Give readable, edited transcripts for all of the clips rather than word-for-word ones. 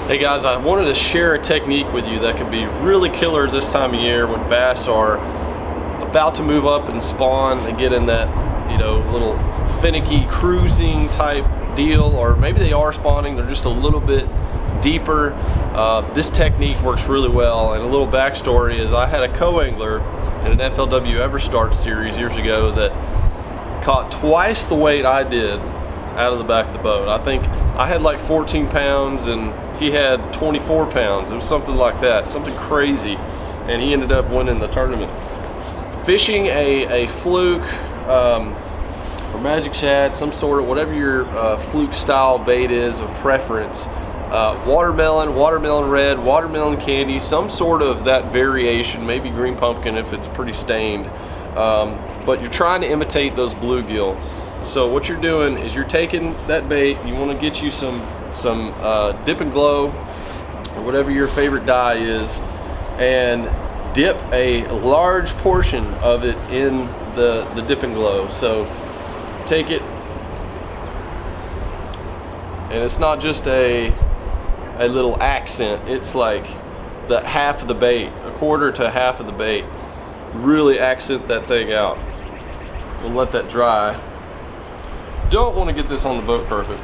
Hey guys, I wanted to share a technique with you that can be really killer this time of year when bass are about to move up and spawn and get in that, you know, little finicky cruising type deal, or maybe they are spawning, they're just a little bit deeper. This technique works really well, and a little backstory is I had a co-angler in an FLW Everstart series years ago that caught twice the weight I did out of the back of the boat. I think I had like 14 pounds and he had 24 pounds. It was something like that, something crazy, and he ended up winning the tournament. Fishing a fluke or magic shad, some sort of, whatever your fluke style bait is of preference, watermelon red, watermelon candy, some sort of that variation, maybe green pumpkin if it's pretty stained, but you're trying to imitate those bluegill. So what you're doing is you're taking that bait, you want to get you some dip and glow or whatever your favorite dye is, and dip a large portion of it in the dip and glow. So take it, and it's not just a little accent, it's like the half of the bait, a quarter to half of the bait. Really accent that thing out. We'll let that dry. Don't want to get this on the boat carpet.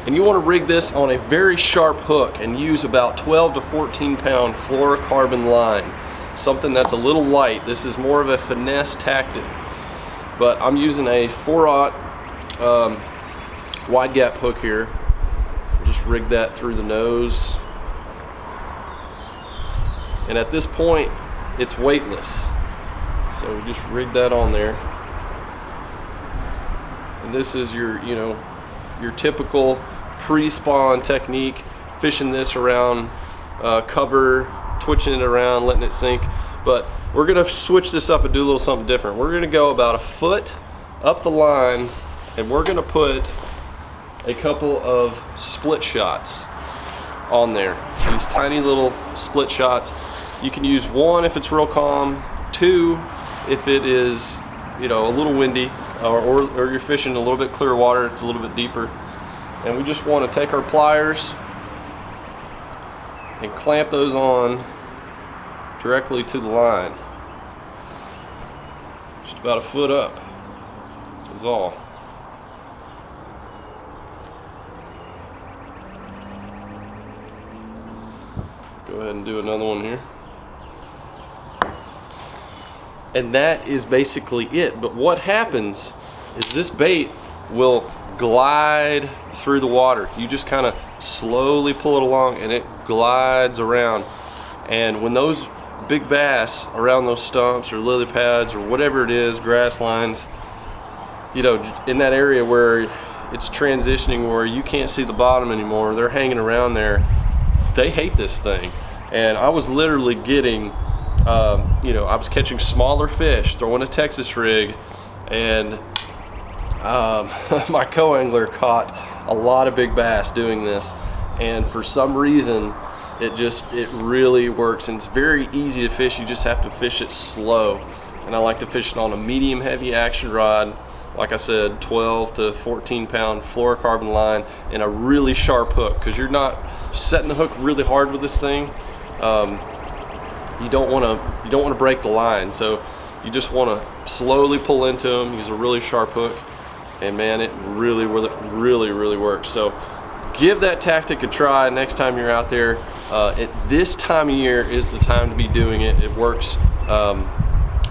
And you want to rig this on a very sharp hook and use about 12 to 14 pound fluorocarbon line. Something that's a little light. This is more of a finesse tactic. But I'm using a 4/0 wide gap hook here. Just rig that through the nose. And at this point, it's weightless. So just rig that on there. And this is your, you know, your typical pre-spawn technique, fishing this around cover, twitching it around, letting it sink. But we're gonna switch this up and do a little something different. We're gonna go about a foot up the line, and we're gonna put a couple of split shots on there. These tiny little split shots. You can use one if it's real calm, two if it is, you know, a little windy, or you're fishing a little bit clearer water, it's a little bit deeper. And we just want to take our pliers and clamp those on directly to the line. Just about a foot up is all. Go ahead and do another one here. And that is basically it. But what happens is this bait will glide through the water. You just kind of slowly pull it along and it glides around. And when those big bass around those stumps or lily pads or whatever it is, grass lines, you know, in that area where it's transitioning, where you can't see the bottom anymore, they're hanging around there, they hate this thing. And I was literally getting, you know, I was catching smaller fish, throwing a Texas rig, and my co-angler caught a lot of big bass doing this. And for some reason, it really works, and it's very easy to fish. You just have to fish it slow. And I like to fish it on a medium heavy action rod, like I said, 12 to 14 pound fluorocarbon line, and a really sharp hook, because you're not setting the hook really hard with this thing. You don't want to break the line, so you just want to slowly pull into them, use a really sharp hook, and man, it really works. So give that tactic a try next time you're out there. At this time of year is the time to be doing it. It works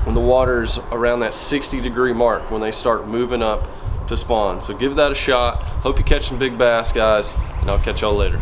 when the water's around that 60-degree mark, when they start moving up to spawn. So give that a shot. Hope you catch some big bass, guys, and I'll catch y'all later.